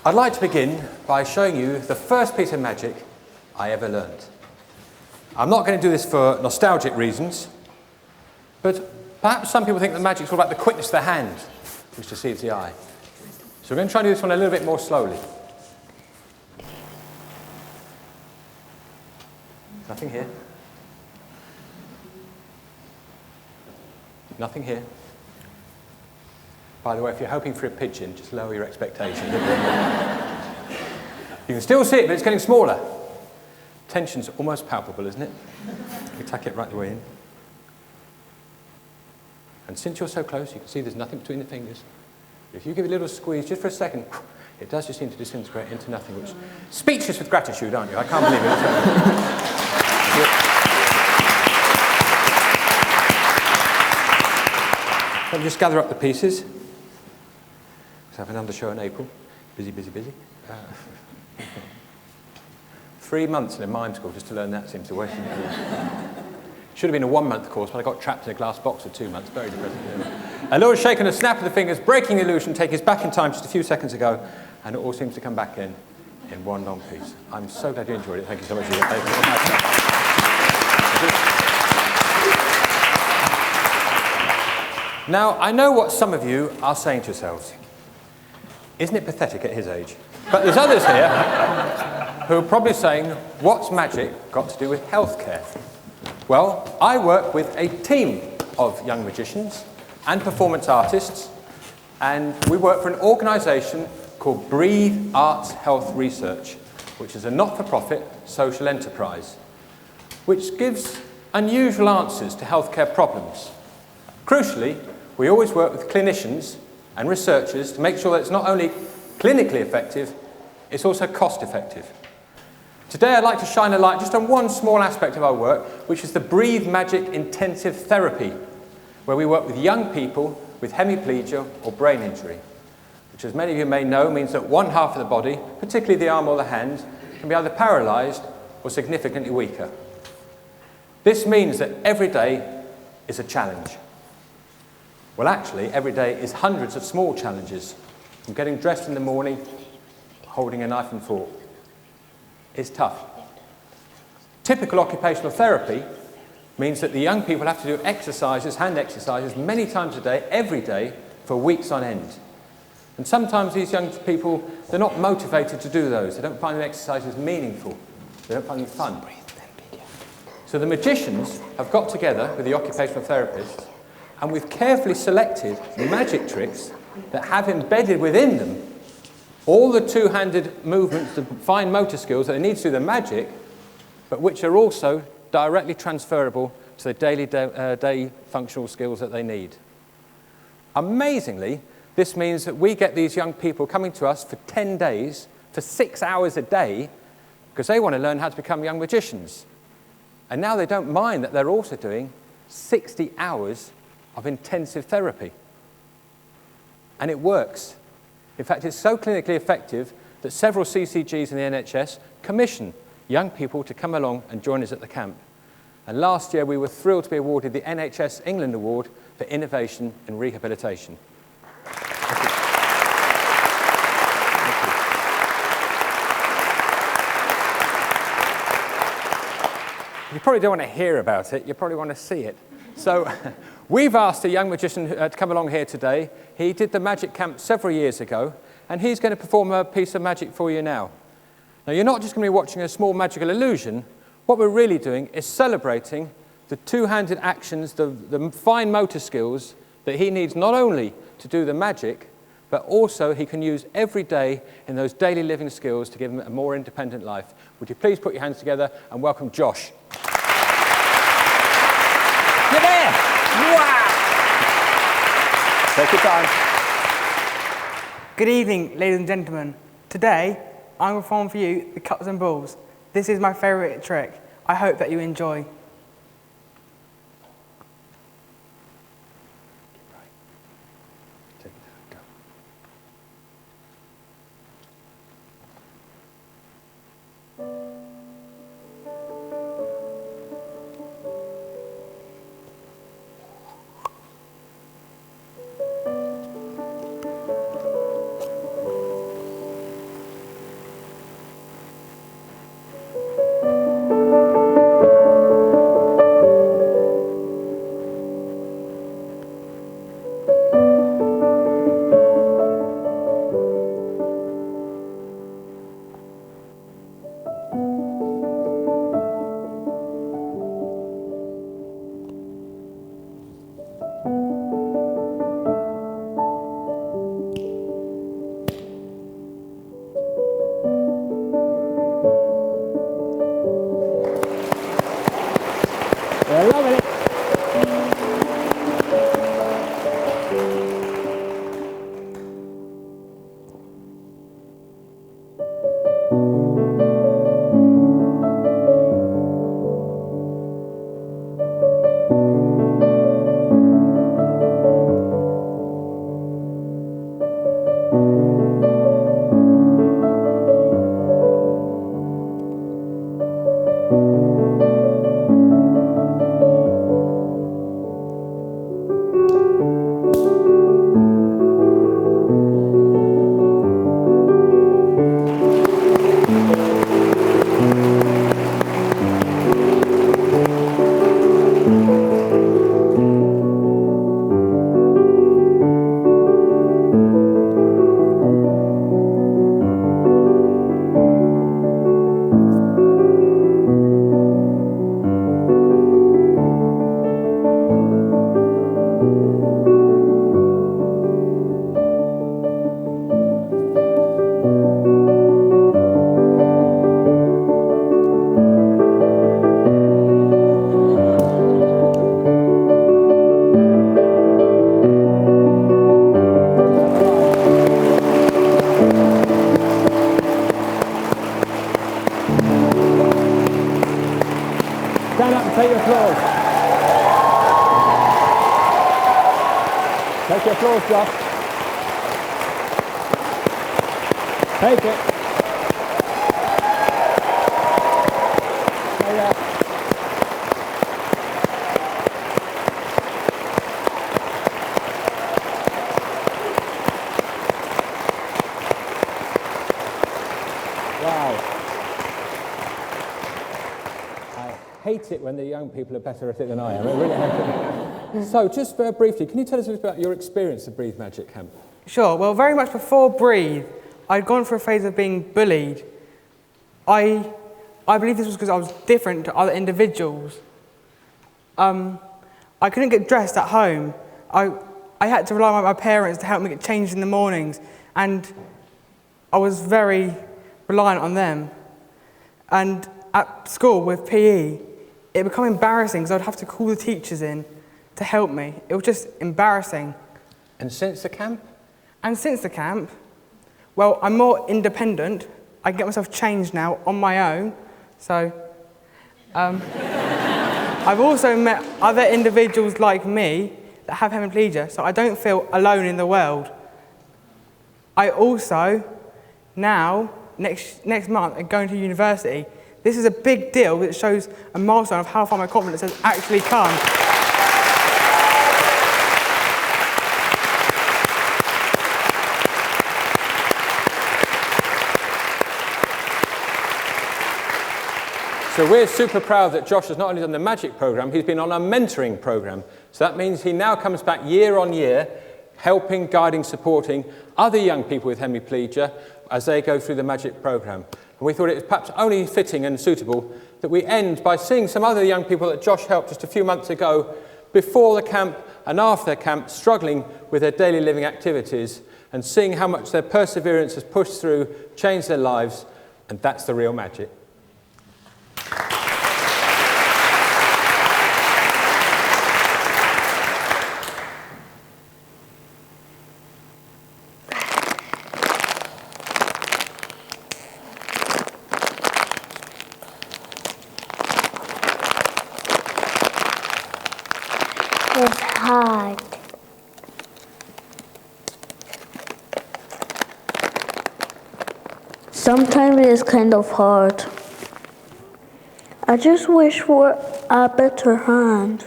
I'd like to begin by showing you the first piece of magic I ever learned. I'm not going to do this for nostalgic reasons, but perhaps some people think that magic's all about the quickness of the hand, which deceives the eye. So we're going to try and do this one a little bit more slowly. Nothing here. Nothing here. By the way, if you're hoping for a pigeon, just lower your expectations. You can still see it, but it's getting smaller. Tension's almost palpable, isn't it? We tuck it right the way in. And since you're so close, you can see there's nothing between the fingers. If you give it a little squeeze just for a second, it does just seem to disintegrate into nothing. Which speechless with gratitude, aren't you? I can't believe it. Let me just gather up the pieces. So I have an undershow in April. Busy, busy, busy. 3 months in a mime school just to learn that seems to waste. Should have been a 1-month course, but I got trapped in a glass box for 2 months. Very depressing. A little shake and a snap of the fingers, breaking the illusion, taking us back in time just a few seconds ago, and it all seems to come back in one long piece. I'm so glad you enjoyed it. Thank you so much. Now, I know what some of you are saying to yourselves. Isn't it pathetic at his age? But there's others here who are probably saying, what's magic got to do with healthcare? Well, I work with a team of young magicians and performance artists, and we work for an organisation called Breathe Health Research, which is a not-for-profit social enterprise, which gives unusual answers to healthcare problems. Crucially, we always work with clinicians and researchers to make sure that it's not only clinically effective, it's also cost effective. Today I'd like to shine a light just on one small aspect of our work, which is the Breathe Magic Intensive Therapy, where we work with young people with hemiplegia or brain injury, which, as many of you may know, means that one half of the body, particularly the arm or the hand, can be either paralysed or significantly weaker. This means that every day is a challenge. Well, actually, every day is hundreds of small challenges, from getting dressed in the morning, holding a knife and fork. It's tough. Typical occupational therapy means that the young people have to do exercises, hand exercises, many times a day, every day, for weeks on end. And sometimes these young people, they're not motivated to do those. They don't find the exercises meaningful. They don't find them fun. So the magicians have got together with the occupational therapists, and we've carefully selected magic tricks that have embedded within them all the two-handed movements, the fine motor skills that they need to do the magic, but which are also directly transferable to the day functional skills that they need. Amazingly, this means that we get these young people coming to us for 10 days, for 6 hours a day, because they want to learn how to become young magicians. And now they don't mind that they're also doing 60 hours of intensive therapy. And it works. In fact, it's so clinically effective that several CCGs in the NHS commission young people to come along and join us at the camp. And last year we were thrilled to be awarded the NHS England Award for Innovation in Rehabilitation. You probably don't want to hear about it, you probably want to see it. So we've asked a young magician to come along here today. He did the magic camp several years ago, and he's going to perform a piece of magic for you now. Now, you're not just going to be watching a small magical illusion. What we're really doing is celebrating the two-handed actions, the fine motor skills that he needs not only to do the magic, but also he can use every day in those daily living skills to give him a more independent life. Would you please put your hands together and welcome Josh? You're there! Wow! Take your time. Good evening, ladies and gentlemen. Today, I'm going to perform for you the cups and balls. This is my favourite trick. I hope that you enjoy. take your applause. Take your applause, Josh. Take it. Stay there. Wow. I hate it when the young people are better at it than I am. I really hate it. So, just briefly, can you tell us a bit about your experience of Breathe Magic Camp? Sure. Well, very much before Breathe, I'd gone through a phase of being bullied. I believe this was because I was different to other individuals. I couldn't get dressed at home. I had to rely on my parents to help me get changed in the mornings, and I was very reliant on them. And at school with PE, it became embarrassing because I'd have to call the teachers in to help me. It was just embarrassing. And since the camp? And since the camp, well, I'm more independent. I can get myself changed now on my own. So, I've also met other individuals like me that have hemiplegia, so I don't feel alone in the world. I also, now, next month, am going to university. This is a big deal because it shows a milestone of how far my confidence has actually come. So we're super proud that Josh has not only done the Magic programme, he's been on a mentoring programme. So that means he now comes back year on year, helping, guiding, supporting other young people with hemiplegia as they go through the Magic programme. And we thought it was perhaps only fitting and suitable that we end by seeing some other young people that Josh helped just a few months ago, before the camp and after the camp, struggling with their daily living activities, and seeing how much their perseverance has pushed through, changed their lives, and that's the real magic. It's hard. Sometimes it's kind of hard. I just wish for a better hand.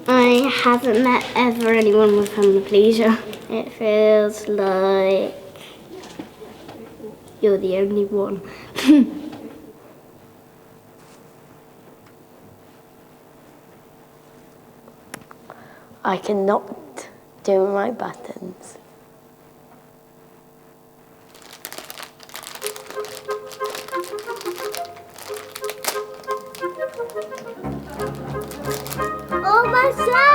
I haven't met ever anyone with hemiplegia. It feels like you're the only one. I cannot do my buttons. Oh, myself!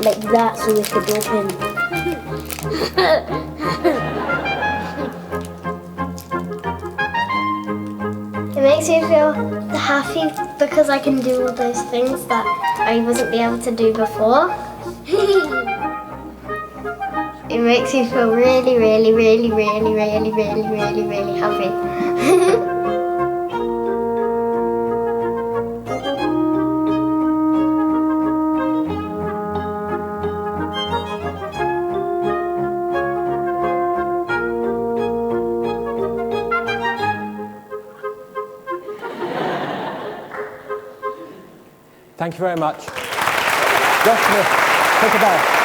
Like that so it could open. It makes me feel happy because I can do all those things that I wasn't able to do before. It makes me feel really, really, really, really, really, really, really, really happy. Thank you very much. Josh Smith, take a bow.